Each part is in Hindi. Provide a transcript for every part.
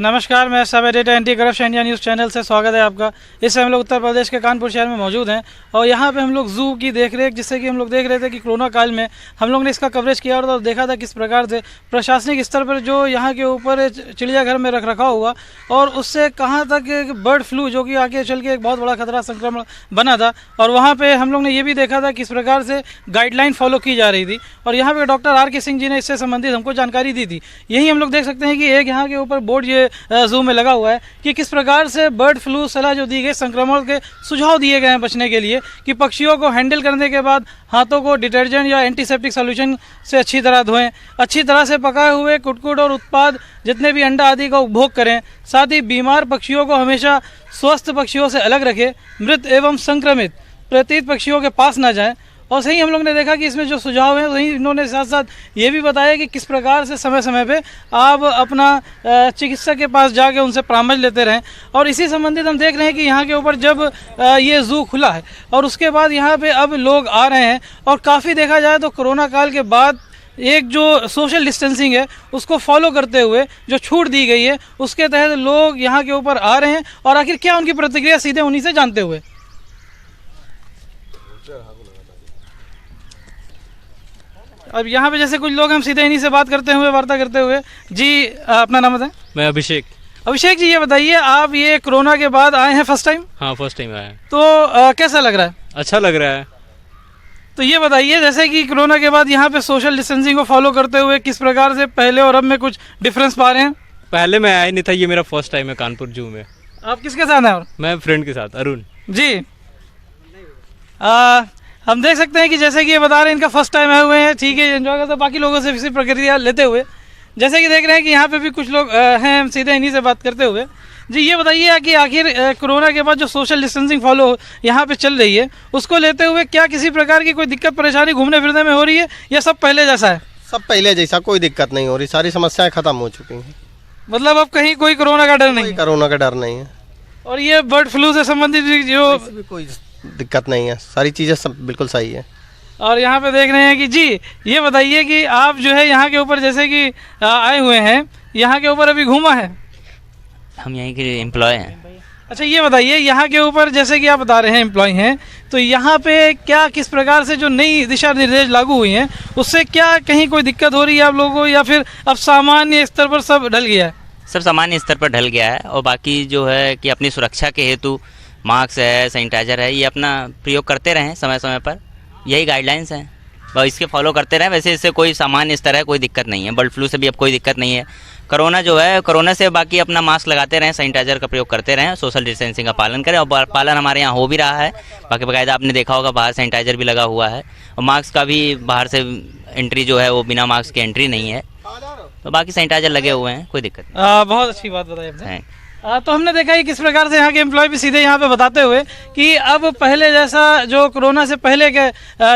नमस्कार, मैं sub editor anti corruption India news channel से स्वागत है आपका। इस समय हम लोग उत्तर प्रदेश के कानपुर शहर में मौजूद हैं और यहाँ पे हम लोग जू की देखरेख, जिससे कि हम लोग देख रहे थे कि कोरोना काल में हम लोग ने इसका कवरेज किया और देखा था किस प्रकार से प्रशासनिक स्तर पर जो यहाँ के ऊपर चिड़ियाघर में रख रखा हुआ और उससे कहाँ तक बर्ड फ्लू जो कि आगे चल के एक बहुत बड़ा खतरा संक्रमण बना था। और वहाँ पर हम लोग ने ये भी देखा था किस प्रकार से गाइडलाइन फॉलो की जा रही थी और यहाँ पर डॉक्टर R.K. सिंह जी ने इससे संबंधित हमको जानकारी दी थी। यही हम लोग देख सकते हैं कि एक यहाँ के ऊपर बोर्ड ये जू में लगा हुआ है कि किस प्रकार से बर्ड फ्लू सलाह जो दी गई, संक्रमण के सुझाव दिए गए हैं बचने के लिए कि पक्षियों को हैंडल करने के बाद हाथों को डिटर्जेंट या एंटीसेप्टिक सॉल्यूशन से अच्छी तरह धोएं, अच्छी तरह से पकाए हुए कुटकुट और उत्पाद जितने भी अंडा आदि का उपभोग करें, साथ ही बीमार पक्षियों को हमेशा स्वस्थ पक्षियों से अलग रखें, मृत एवं संक्रमित प्रतीत पक्षियों के पास ना जाएं। और सही हम लोग ने देखा कि इसमें जो सुझाव हैं वही इन्होंने साथ साथ ये भी बताया कि किस प्रकार से समय समय पे आप अपना चिकित्सक के पास जाके उनसे परामर्श लेते रहें। और इसी संबंधित हम देख रहे हैं कि यहाँ के ऊपर जब ये जू खुला है और उसके बाद यहाँ पे अब लोग आ रहे हैं और काफ़ी देखा जाए तो कोरोना काल के बाद एक जो सोशल डिस्टेंसिंग है उसको फॉलो करते हुए जो छूट दी गई है उसके तहत लोग यहाँ के ऊपर आ रहे हैं। और आखिर क्या उनकी प्रतिक्रिया सीधे उन्हीं से जानते हुए। अब यहाँ पे जैसे कुछ लोग हम सीधे इन्हीं से बात करते हुए, वार्ता करते हुए। जी अपना नाम बताएं। मैं अभिषेक जी, ये बताइए आप ये कोरोना के बाद आए हैं फर्स्ट टाइम? हाँ, फर्स्ट टाइम आया है। तो कैसा लग रहा है? अच्छा लग रहा है। तो ये बताइए जैसे कि कोरोना के बाद यहाँ पे सोशल डिस्टेंसिंग को फॉलो करते हुए किस प्रकार से पहले और अब में कुछ डिफरेंस पा रहे हैं? पहले मैं आया नहीं था, ये मेरा फर्स्ट टाइम है कानपुर जू में। आप किसके साथ हैं? और मैं फ्रेंड के साथ, अरुण जी। हम देख सकते हैं कि जैसे कि ये बता रहे हैं इनका फर्स्ट टाइम आए हुए हैं, ठीक है, एंजॉय करते हैं बाकी लोगों से इसी प्रक्रिया लेते हुए। जैसे कि देख रहे हैं कि यहाँ पे भी कुछ लोग हैं, हम सीधे इन्हीं से बात करते हुए। जी ये बताइए कि आखिर कोरोना के बाद जो सोशल डिस्टेंसिंग फॉलो यहाँ पे चल रही है उसको लेते हुए क्या किसी प्रकार की कोई दिक्कत परेशानी घूमने फिरने में हो रही है या सब पहले जैसा है? सब पहले जैसा, कोई दिक्कत नहीं हो रही, सारी समस्याएं खत्म हो चुकी हैं। मतलब अब कहीं कोई कोरोना का डर नहीं? कोरोना का डर नहीं है। और ये बर्ड फ्लू से संबंधित जो कोई दिक्कत नहीं है, सारी चीज़ें सब बिल्कुल सही है। और यहाँ पे देख रहे हैं कि जी ये बताइए कि आप जो है यहाँ के ऊपर जैसे कि आए हुए हैं, यहाँ के ऊपर अभी घूमा है? हम यहीं के एम्प्लॉय हैं। अच्छा ये बताइए यहाँ के ऊपर जैसे कि आप बता रहे हैं एम्प्लॉय हैं, तो यहाँ पे क्या किस प्रकार से जो नई दिशा निर्देश लागू हुई हैं उससे क्या कहीं कोई दिक्कत हो रही है आप लोगों को या फिर अब सामान्य स्तर पर सब ढल गया है? सब सामान्य स्तर पर ढल गया है और बाकी जो है कि अपनी सुरक्षा के हेतु मास्क है, सैनिटाइजर है, ये अपना प्रयोग करते रहें समय समय पर, यही गाइडलाइंस हैं, बस इसके फॉलो करते रहें। वैसे इससे कोई सामान्य स्तर है, कोई दिक्कत नहीं है। बर्ड फ्लू से भी अब कोई दिक्कत नहीं है। कोरोना जो है, कोरोना से बाकी अपना मास्क लगाते रहें, सैनिटाइजर का प्रयोग करते रहें, सोशल डिस्टेंसिंग का पालन करें और पालन हमारे यहाँ हो भी रहा है। बाकी बाकायदा आपने देखा होगा बाहर सैनिटाइजर भी लगा हुआ है और मास्क का भी बाहर से एंट्री जो है वो बिना मास्क की एंट्री नहीं है, तो बाकी सैनिटाइजर लगे हुए हैं, कोई दिक्कत नहीं। बहुत अच्छी बात बताई आपने। तो हमने देखा है किस प्रकार से यहाँ के एम्प्लॉय भी सीधे यहाँ पे बताते हुए कि अब पहले जैसा जो कोरोना से पहले के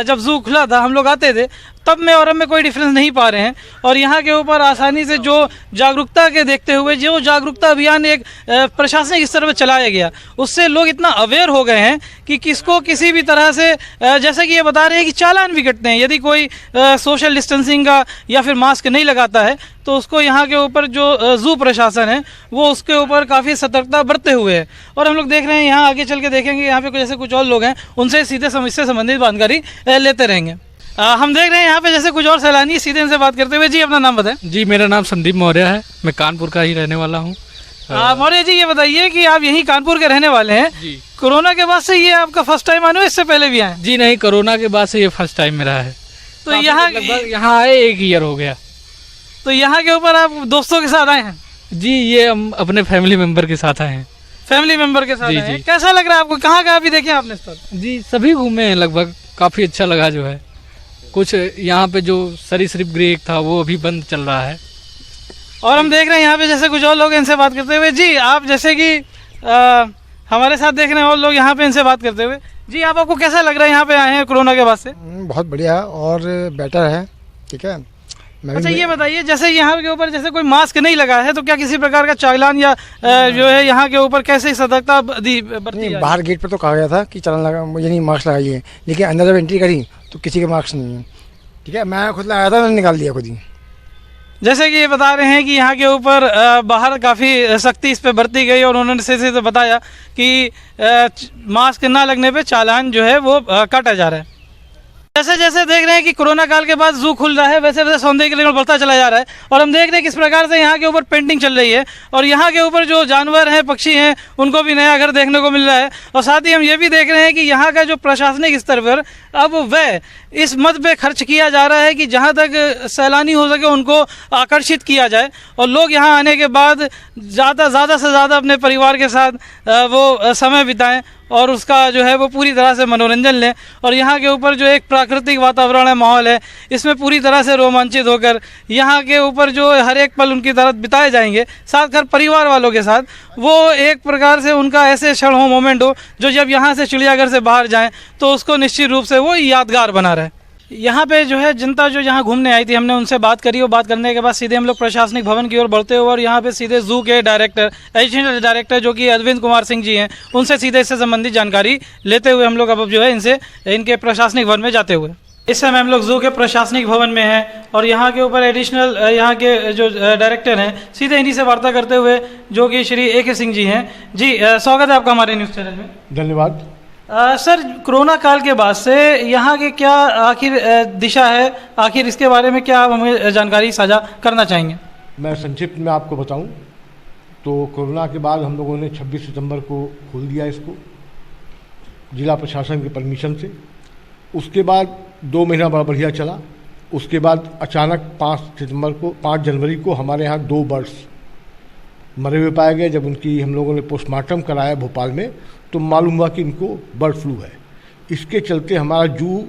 जब जू खुला था हम लोग आते थे तब में और अब में कोई डिफरेंस नहीं पा रहे हैं। और यहाँ के ऊपर आसानी से जो जागरूकता के देखते हुए जो जागरूकता अभियान एक प्रशासनिक स्तर पर चलाया गया उससे लोग इतना अवेयर हो गए हैं कि किसको किसी भी तरह से जैसे कि ये बता रहे हैं कि चालान भी कटते हैं यदि कोई सोशल डिस्टेंसिंग का या फिर मास्क नहीं लगाता है तो उसको यहाँ के ऊपर जो जू प्रशासन है वो उसके ऊपर काफ़ी सतर्कता बरते हुए है। और हम लोग देख रहे हैं यहाँ आगे चल के देखेंगे यहाँ पे जैसे कुछ और लोग हैं उनसे सीधे इससे संबंधित जानकारी लेते रहेंगे। हम देख रहे हैं यहाँ पे जैसे कुछ और सैलानी सीधे इनसे बात करते हुए। जी अपना नाम बताएं। जी मेरा नाम संदीप मौर्य है, मैं कानपुर का ही रहने वाला हूँ। मौर्य जी ये बताइए कि आप यहीं कानपुर के रहने वाले हैं जी। कोरोना के बाद से ये आपका फर्स्ट टाइम आने, इससे पहले भी आए? जी नहीं, कोरोना के बाद से ये फर्स्ट टाइम मेरा है। तो यहाँ यहाँ आए 1 ईयर हो गया। तो यहाँ के ऊपर आप दोस्तों के साथ आए हैं? जी ये हम अपने फैमिली मेम्बर के साथ आए हैं। फैमिली मेम्बर के साथ जी, आए हैं। जी। कैसा लग रहा है आपको? कहाँ कहाँ भी देखे आपने स्थल? जी सभी घूमे हैं लगभग, काफ़ी अच्छा लगा। जो है कुछ यहाँ पे जो सरीसृप गृह था वो अभी बंद चल रहा है। और हम देख रहे हैं यहाँ पे जैसे कुछ और लोग इनसे बात करते हुए। जी आप जैसे कि हमारे साथ देख रहे हैं और लोग यहाँ पे इनसे बात करते हुए। जी आपको कैसा लग रहा है यहाँ पे आए हैं कोरोना के बाद से? बहुत बढ़िया और बेटर है, ठीक है। अच्छा ये बताइए जैसे यहाँ के ऊपर जैसे कोई मास्क नहीं लगा है तो क्या किसी प्रकार का चालान या जो है यहाँ के ऊपर कैसे सतर्कता बरती? बाहर गेट पर तो कहा गया था कि चालान लगा, मुझे नहीं मास्क लगाइए, लेकिन अंदर जब एंट्री करी तो किसी के मास्क नहीं है, ठीक है। मैं खुद लगाया था, मैंने निकाल दिया खुद ही। जैसे कि ये बता रहे हैं कि यहाँ के ऊपर बाहर काफ़ी सख्ती इस पे बरती गई और उन्होंने से बताया कि मास्क ना लगने पे चालान जो है वो काटा जा रहा है। जैसे जैसे देख रहे हैं कि कोरोना काल के बाद जू खुल रहा है, वैसे वैसे सौंदर्यीकरण बढ़ता चला जा रहा है और हम देख रहे हैं किस प्रकार से यहाँ के ऊपर पेंटिंग चल रही है और यहाँ के ऊपर जो जानवर हैं, पक्षी हैं, उनको भी नया घर देखने को मिल रहा है। और साथ ही हम ये भी देख रहे हैं कि यहाँ का जो प्रशासनिक स्तर पर अब वह इस मद पे खर्च किया जा रहा है कि जहाँ तक सैलानी हो सके उनको आकर्षित किया जाए और लोग यहाँ आने के बाद ज़्यादा से ज़्यादा अपने परिवार के साथ वो समय बिताएं और उसका जो है वो पूरी तरह से मनोरंजन लें। और यहाँ के ऊपर जो एक प्राकृतिक वातावरण है, माहौल है, इसमें पूरी तरह से रोमांचित होकर यहाँ के ऊपर जो हर एक पल उनकी तरह बिताए जाएंगे साथ घर परिवार वालों के साथ, वो एक प्रकार से उनका ऐसे क्षण हो, मोमेंट हो जो जब यहाँ से चिड़ियाघर से बाहर जाएं तो उसको निश्चित रूप से वो यादगार बना रहे। यहाँ पे जो है जनता जो यहाँ घूमने आई थी, हमने उनसे बात करी और बात करने के बाद सीधे हम लोग प्रशासनिक भवन की ओर बढ़ते हुए और यहाँ पे सीधे जू के डायरेक्टर, एडिशनल डायरेक्टर जो कि अरविंद कुमार सिंह जी हैं, उनसे सीधे इससे संबंधित जानकारी लेते हुए हम लोग अब जो है इनसे इनके प्रशासनिक भवन में जाते हुए इस समय हम लोग जू के प्रशासनिक भवन में हैं और यहाँ के ऊपर एडिशनल यहाँ के जो डायरेक्टर हैं सीधे इन्हीं से वार्ता करते हुए जो कि श्री AK सिंह जी हैं। जी स्वागत है आपका हमारे न्यूज़ चैनल में। धन्यवाद। सर, कोरोना काल के बाद से यहाँ के क्या आखिर दिशा है, आखिर इसके बारे में क्या आप हमें जानकारी साझा करना चाहेंगे? मैं संक्षिप्त में आपको बताऊं तो कोरोना के बाद हम लोगों ने 26 सितंबर को खोल दिया इसको जिला प्रशासन के परमिशन से। उसके बाद 2 महीना बड़ा बढ़िया चला। उसके बाद अचानक 5 जनवरी को हमारे यहाँ 2 बर्ड्स मरे हुए पाए गए। जब उनकी हम लोगों ने पोस्टमार्टम कराया भोपाल में तो मालूम हुआ कि इनको बर्ड फ्लू है। इसके चलते हमारा जू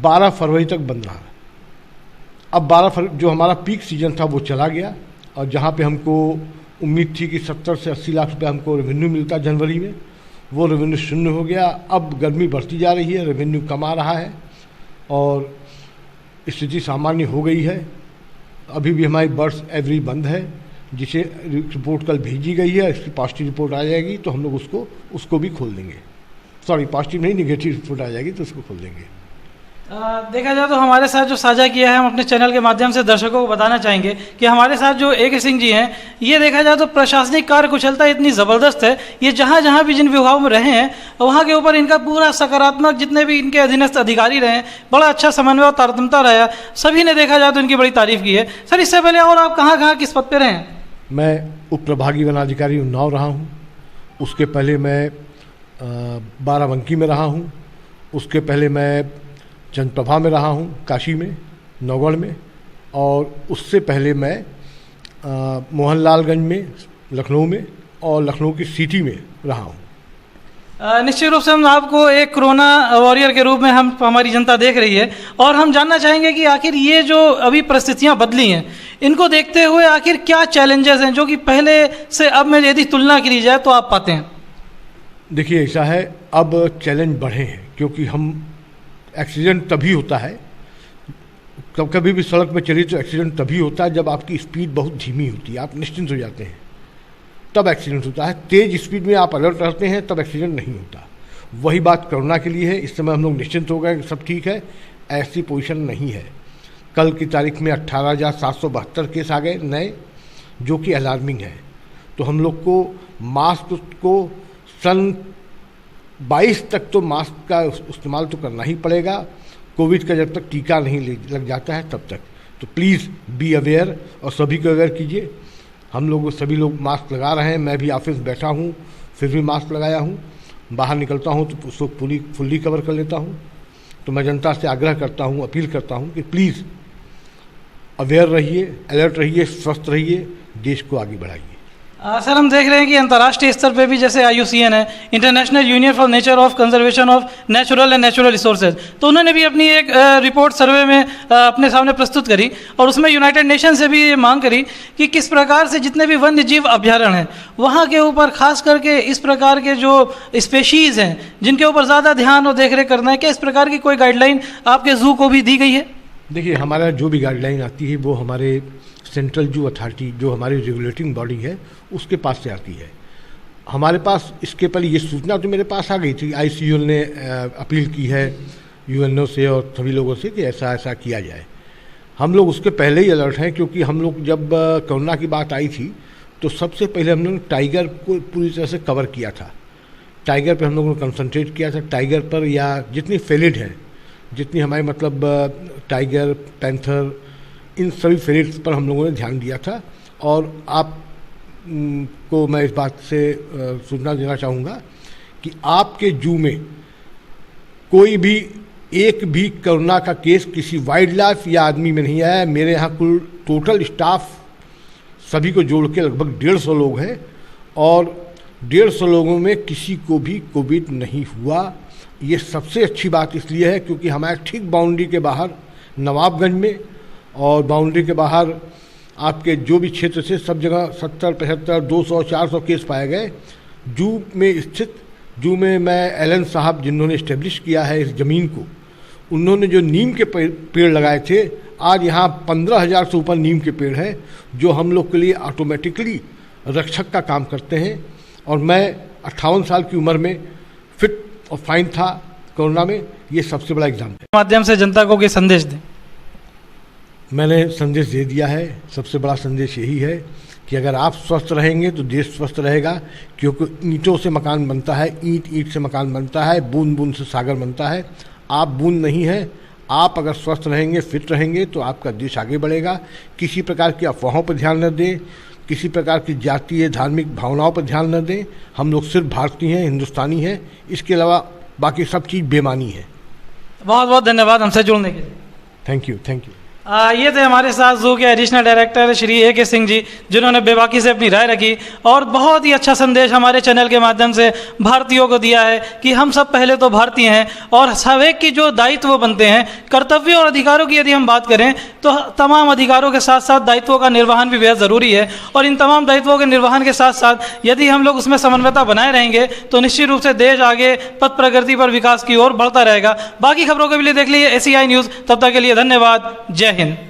12 फरवरी तक बंद रहा। अब 12 फरवरी जो हमारा पीक सीजन था वो चला गया और जहाँ पे हमको उम्मीद थी कि 70 से 80 लाख रुपए हमको रेवेन्यू मिलता जनवरी में, वो रेवेन्यू शून्य हो गया। अब गर्मी बढ़ती जा रही है, रेवेन्यू कम आ रहा है और स्थिति सामान्य हो गई है। अभी भी हमारी बर्ड्स एवरी बंद है, जिसे रिपोर्ट कल भेजी गई है। इसकी पॉजिटिव रिपोर्ट आ जाएगी तो हम लोग उसको भी खोल देंगे। सॉरी, पॉजिटिव नहीं, निगेटिव रिपोर्ट आ जाएगी तो उसको खोल देंगे। देखा जाए तो हमारे साथ जो साझा किया है, हम अपने चैनल के माध्यम से दर्शकों को बताना चाहेंगे कि हमारे साथ जो AK सिंह जी हैं, ये देखा जाए तो प्रशासनिक कार्य कुशलता इतनी ज़बरदस्त है। ये जहाँ जहाँ भी जिन विभागों में रहे हैं वहाँ के ऊपर इनका पूरा सकारात्मक, जितने भी इनके अधीनस्थ अधिकारी रहे हैं, बड़ा अच्छा समन्वय और तारतम्यता रहा। सभी ने देखा जाए तो इनकी बड़ी तारीफ की है। सर, इससे पहले और आप कहाँ किस पद पर रहे हैं? मैं उप प्रभागी वनाधिकारी उन्नाव रहा हूँ। उसके पहले मैं बाराबंकी में रहा हूँ। उसके पहले मैं जनप्रभा में रहा हूँ, काशी में, नौगढ़ में, और उससे पहले मैं मोहनलालगंज में, लखनऊ में और लखनऊ की सिटी में रहा हूँ। निश्चित रूप से हम आपको एक कोरोना वॉरियर के रूप में हमारी जनता देख रही है और हम जानना चाहेंगे कि आखिर ये जो अभी परिस्थितियां बदली हैं, इनको देखते हुए आखिर क्या चैलेंजेस हैं जो कि पहले से अब में यदि तुलना की जाए तो आप पाते हैं? देखिए, ऐसा है, अब चैलेंज बढ़े हैं क्योंकि हम एक्सीडेंट तभी होता है, कभी भी सड़क में चलिए तो एक्सीडेंट तभी होता है जब आपकी स्पीड बहुत धीमी होती है, आप निश्चिंत हो जाते हैं, तब एक्सीडेंट होता है। तेज़ स्पीड में आप अलर्ट रहते हैं तब एक्सीडेंट नहीं होता। वही बात कोरोना के लिए है। इस समय हम लोग निश्चिंत हो गए कि सब ठीक है, ऐसी पोजीशन नहीं है। कल की तारीख में 18,772 केस आ गए नए, जो कि अलार्मिंग है। तो हम लोग को मास्क को सन 22 तक तो मास्क का इस्तेमाल तो करना ही पड़ेगा, कोविड का जब तक टीका नहीं लग जाता है तब तक। तो प्लीज़ बी अवेयर और सभी को अवेयर कीजिए। हम लोग सभी लोग मास्क लगा रहे हैं। मैं भी ऑफिस बैठा हूँ फिर भी मास्क लगाया हूँ, बाहर निकलता हूँ तो उसको फुल्ली कवर कर लेता हूँ। तो मैं जनता से आग्रह करता हूँ, अपील करता हूँ कि प्लीज़ अवेयर रहिए, अलर्ट रहिए, स्वस्थ रहिए, देश को आगे बढ़ाइए। सर, हम देख रहे हैं कि अंतर्राष्ट्रीय स्तर पे भी जैसे IUCN है, international union for nature of conservation of natural and natural resources, तो उन्होंने भी अपनी एक रिपोर्ट सर्वे में अपने सामने प्रस्तुत करी और उसमें यूनाइटेड नेशन से भी ये मांग करी कि किस प्रकार से जितने भी वन्य जीव अभ्यारण्य हैं वहाँ के ऊपर खास करके इस प्रकार के जो स्पेशीज़ हैं जिनके ऊपर ज़्यादा ध्यान और देखरेख करना है, क्या इस प्रकार की कोई गाइडलाइन आपके जू को भी दी गई है? देखिए, हमारा जो भी गाइडलाइन आती है वो हमारे सेंट्रल जू अथॉरिटी, जो हमारी रेगुलेटिंग बॉडी है, उसके पास से आती है। हमारे पास इसके पहले ये सूचना तो मेरे पास आ गई थी। ICUL ने अपील की है UNO से और सभी लोगों से कि ऐसा ऐसा किया जाए। हम लोग उसके पहले ही अलर्ट हैं, क्योंकि हम लोग जब कोरोना की बात आई थी तो सबसे पहले हम लोगों ने टाइगर को पूरी तरह से कवर किया था। टाइगर पर हम लोगों ने कंसंट्रेट किया था। टाइगर पर या जितनी फेलिड है, जितनी हमारे मतलब टाइगर, पैंथर, इन सभी फेलिड्स पर हम लोगों ने ध्यान दिया था। और आप को मैं इस बात से सूचना देना चाहूँगा कि आपके जू में कोई भी एक भी कोरोना का केस किसी वाइल्ड लाइफ या आदमी में नहीं आया है। मेरे यहाँ कुल टोटल स्टाफ सभी को जोड़ के लगभग 150 लोग हैं और 150 लोगों में किसी को भी कोविड नहीं हुआ। ये सबसे अच्छी बात इसलिए है क्योंकि हमारे ठीक बाउंड्री के बाहर नवाबगंज में और बाउंड्री के बाहर आपके जो भी क्षेत्र थे सब जगह 70, 75, 200, 400 केस पाए गए। जू में स्थित जू में मैं एलन साहब जिन्होंने इस्टेब्लिश किया है इस ज़मीन को, उन्होंने जो नीम के पेड़ लगाए थे, आज यहाँ 15,000 से ऊपर नीम के पेड़ हैं जो हम लोग के लिए ऑटोमेटिकली रक्षक का काम करते हैं। और मैं 58 साल की उम्र में फिट और फाइन था कोरोना में, ये सबसे बड़ा एग्जाम्पल है। माध्यम से जनता को कोई संदेश दें। मैंने संदेश दे दिया है। सबसे बड़ा संदेश यही है कि अगर आप स्वस्थ रहेंगे तो देश स्वस्थ रहेगा, क्योंकि ईंटों से मकान बनता है, ईंट ईंट से मकान बनता है, बूंद बूंद से सागर बनता है। आप बूंद नहीं है। आप अगर स्वस्थ रहेंगे, फिट रहेंगे तो आपका देश आगे बढ़ेगा। किसी प्रकार की अफवाहों पर ध्यान न दें, किसी प्रकार की जातीय धार्मिक भावनाओं पर ध्यान न दें। हम लोग सिर्फ भारतीय हैं, हिंदुस्तानी हैं, इसके अलावा बाकी सब चीज़ बेमानी है। बहुत बहुत धन्यवाद हमसे जुड़ने के लिए। Thank you, thank you. ये थे हमारे साथ जू के additional director Shri A.K. Singh ji, जिन्होंने बेबाकी से अपनी राय रखी और बहुत ही अच्छा संदेश हमारे चैनल के माध्यम से भारतीयों को दिया है कि हम सब पहले तो भारतीय हैं और सब एक की जो दायित्व बनते हैं, कर्तव्यों और अधिकारों की यदि हम बात करें तो तमाम अधिकारों के साथ साथ दायित्वों का निर्वहन भी बेहद ज़रूरी है। और इन तमाम दायित्वों के निर्वहन के साथ साथ यदि हम लोग उसमें समन्वयता बनाए रहेंगे तो निश्चित रूप से देश आगे पथ प्रगति पर विकास की ओर बढ़ता रहेगा। बाकी खबरों के लिए देख लीजिए ACI न्यूज़। तब तक के लिए धन्यवाद। जय हिंद।